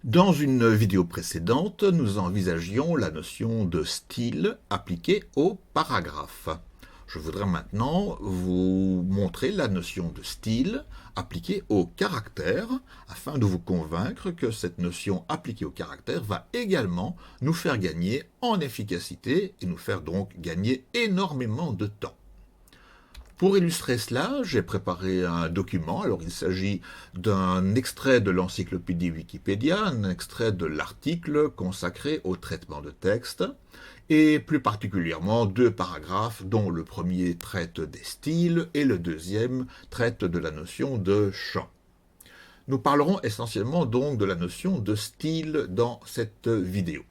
Dans une vidéo précédente, nous envisagions la notion de style appliquée au paragraphe. Je voudrais maintenant vous montrer la notion de style appliquée au caractère, afin de vous convaincre que cette notion appliquée au caractère va également nous faire gagner en efficacité et nous faire donc gagner énormément de temps. Pour illustrer cela, j'ai préparé un document. Alors, il s'agit d'un extrait de l'encyclopédie Wikipédia, un extrait de l'article consacré au traitement de texte, et plus particulièrement deux paragraphes dont le premier traite des styles et le deuxième traite de la notion de champ. Nous parlerons essentiellement donc de la notion de style dans cette vidéo.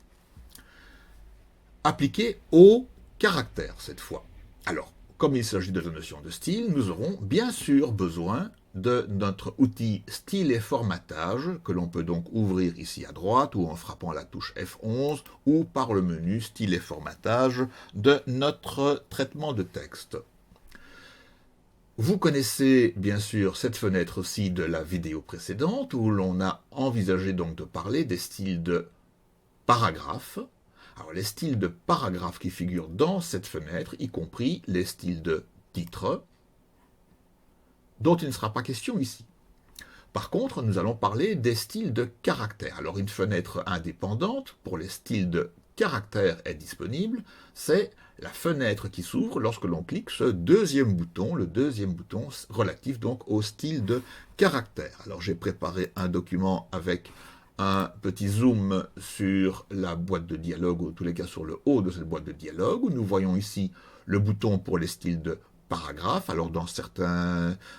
Appliquée au caractère cette fois. Alors, comme il s'agit de la notion de style, nous aurons bien sûr besoin de notre outil style et formatage, que l'on peut donc ouvrir ici à droite ou en frappant la touche F11 ou par le menu style et formatage de notre traitement de texte. Vous connaissez bien sûr cette fenêtre aussi de la vidéo précédente où l'on a envisagé donc de parler des styles de paragraphes. Alors, les styles de paragraphes qui figurent dans cette fenêtre, y compris les styles de titre, dont il ne sera pas question ici. Par contre, nous allons parler des styles de caractères. Alors, une fenêtre indépendante pour les styles de caractères est disponible. C'est la fenêtre qui s'ouvre lorsque l'on clique ce deuxième bouton, le deuxième bouton relatif donc au style de caractère. Alors, j'ai préparé un document avec un petit zoom sur la boîte de dialogue, ou en tous les cas sur le haut de cette boîte de dialogue, où nous voyons ici le bouton pour les styles de paragraphe. Alors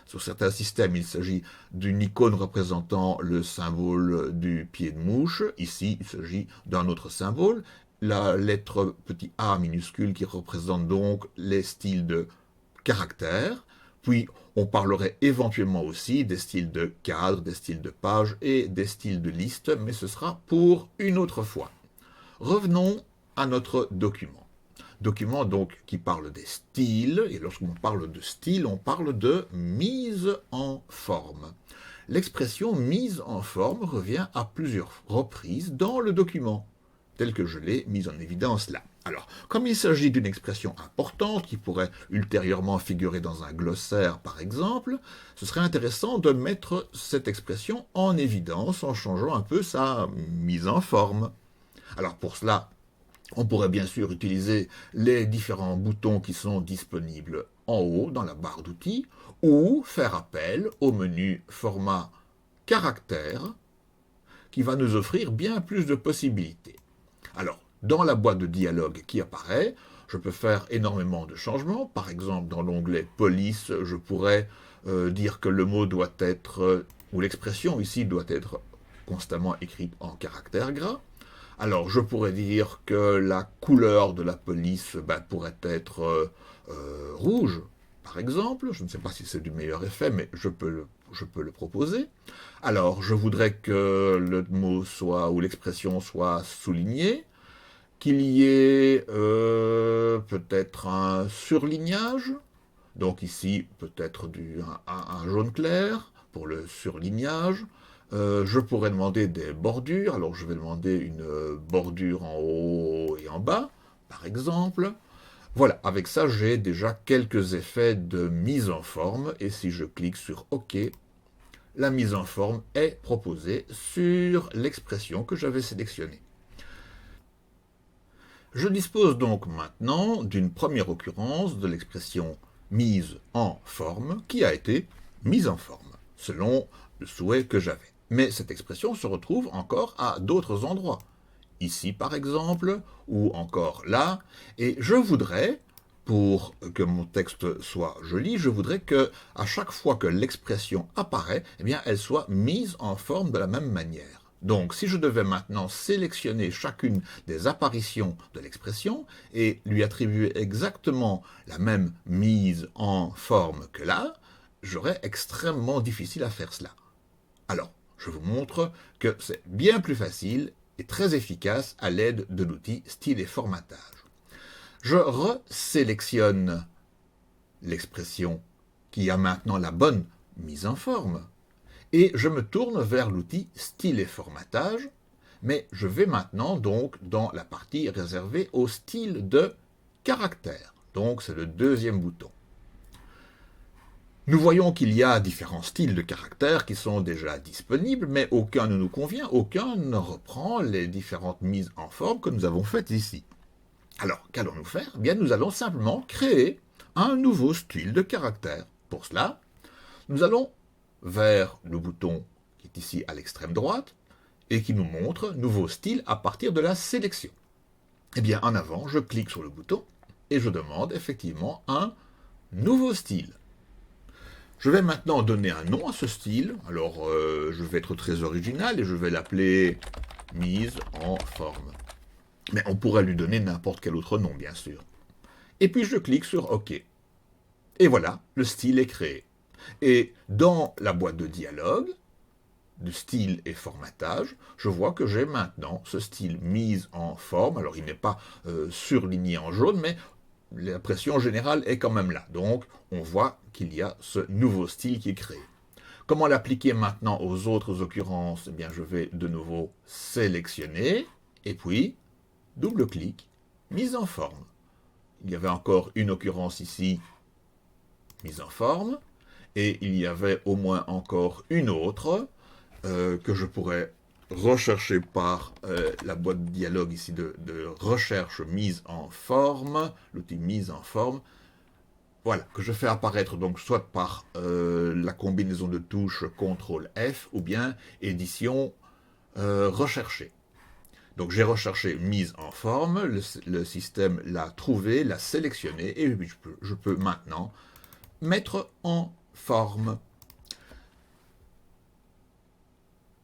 sur certains systèmes, il s'agit d'une icône représentant le symbole du pied de mouche. Ici, il s'agit d'un autre symbole, la lettre petit a minuscule qui représente donc les styles de caractère. Puis, on parlerait éventuellement aussi des styles de cadre, des styles de page et des styles de liste, mais ce sera pour une autre fois. Revenons à notre document. Document donc qui parle des styles, et lorsqu'on parle de style, on parle de mise en forme. L'expression mise en forme revient à plusieurs reprises dans le document, tel que je l'ai mis en évidence là. Alors, comme il s'agit d'une expression importante qui pourrait ultérieurement figurer dans un glossaire par exemple, ce serait intéressant de mettre cette expression en évidence en changeant un peu sa mise en forme. Alors pour cela, on pourrait bien sûr utiliser les différents boutons qui sont disponibles en haut dans la barre d'outils ou faire appel au menu format caractère qui va nous offrir bien plus de possibilités. Alors, dans la boîte de dialogue qui apparaît, je peux faire énormément de changements. Par exemple, dans l'onglet police, je pourrais dire que le mot doit être, ou l'expression ici doit être constamment écrite en caractères gras. Alors, je pourrais dire que la couleur de la police pourrait être rouge, par exemple. Je ne sais pas si c'est du meilleur effet, mais je peux le proposer. Alors, je voudrais que le mot soit, ou l'expression soit soulignée, qu'il y ait peut-être un surlignage, donc ici peut-être un jaune clair pour le surlignage. Je pourrais demander des bordures, alors je vais demander une bordure en haut et en bas, par exemple. Voilà, avec ça j'ai déjà quelques effets de mise en forme, et si je clique sur OK, la mise en forme est proposée sur l'expression que j'avais sélectionnée. Je dispose donc maintenant d'une première occurrence de l'expression mise en forme qui a été mise en forme, selon le souhait que j'avais. Mais cette expression se retrouve encore à d'autres endroits. Ici par exemple, ou encore là, et je voudrais, pour que mon texte soit joli, je voudrais que, à chaque fois que l'expression apparaît, eh bien, elle soit mise en forme de la même manière. Donc, si je devais maintenant sélectionner chacune des apparitions de l'expression et lui attribuer exactement la même mise en forme que là, j'aurais extrêmement difficile à faire cela. Alors, je vous montre que c'est bien plus facile et très efficace à l'aide de l'outil style et formatage. Je resélectionne l'expression qui a maintenant la bonne mise en forme et je me tourne vers l'outil style et formatage Mais je vais maintenant donc dans la partie réservée au style de caractère. Donc c'est le deuxième bouton. Nous voyons qu'il y a différents styles de caractères qui sont déjà disponibles, mais aucun ne nous convient, aucun ne reprend les différentes mises en forme que nous avons faites ici. Alors, qu'allons-nous faire? Eh bien, nous allons simplement créer un nouveau style de caractère. Pour cela, nous allons vers le bouton qui est ici à l'extrême droite et qui nous montre Nouveau style à partir de la sélection. Eh bien, en avant, je clique sur le bouton et je demande effectivement un nouveau style. Je vais maintenant donner un nom à ce style. Alors, je vais être très original et je vais l'appeler mise en forme. Mais on pourrait lui donner n'importe quel autre nom, bien sûr. Et puis je clique sur OK. Et voilà, le style est créé. Et dans la boîte de dialogue, de style et formatage, je vois que j'ai maintenant ce style mise en forme. Alors il n'est pas surligné en jaune, mais l'impression générale est quand même là. Donc on voit qu'il y a ce nouveau style qui est créé. Comment l'appliquer maintenant aux autres occurrences? Eh bien, je vais de nouveau sélectionner, et puis double-clic, mise en forme. Il y avait encore une occurrence ici, mise en forme, et il y avait au moins encore une autre que je pourrais rechercher par la boîte de dialogue ici de recherche mise en forme, l'outil mise en forme. Voilà, que je fais apparaître donc soit par la combinaison de touches CTRL F ou bien édition rechercher. Donc j'ai recherché mise en forme, le système l'a trouvé, l'a sélectionné, et puis je peux maintenant mettre en forme.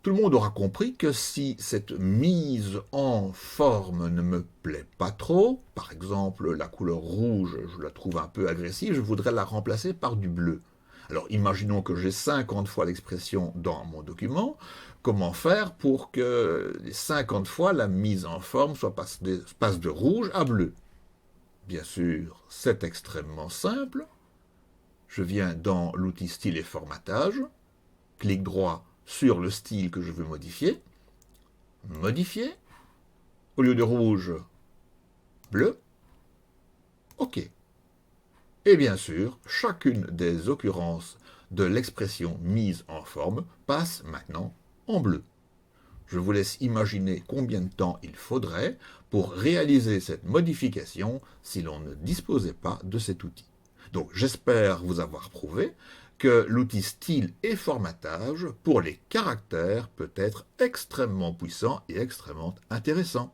Tout le monde aura compris que si cette mise en forme ne me plaît pas trop, par exemple la couleur rouge, je la trouve un peu agressive, je voudrais la remplacer par du bleu. Alors imaginons que j'ai 50 fois l'expression dans mon document. Comment faire pour que les 50 fois la mise en forme passe de rouge à bleu? Bien sûr, c'est extrêmement simple. Je viens dans l'outil style et formatage, clic droit sur le style que je veux modifier, modifier, au lieu de rouge, bleu, OK. Et bien sûr, chacune des occurrences de l'expression mise en forme passe maintenant en bleu. Je vous laisse imaginer combien de temps il faudrait pour réaliser cette modification si l'on ne disposait pas de cet outil. Donc j'espère vous avoir prouvé que l'outil style et formatage pour les caractères peut être extrêmement puissant et extrêmement intéressant.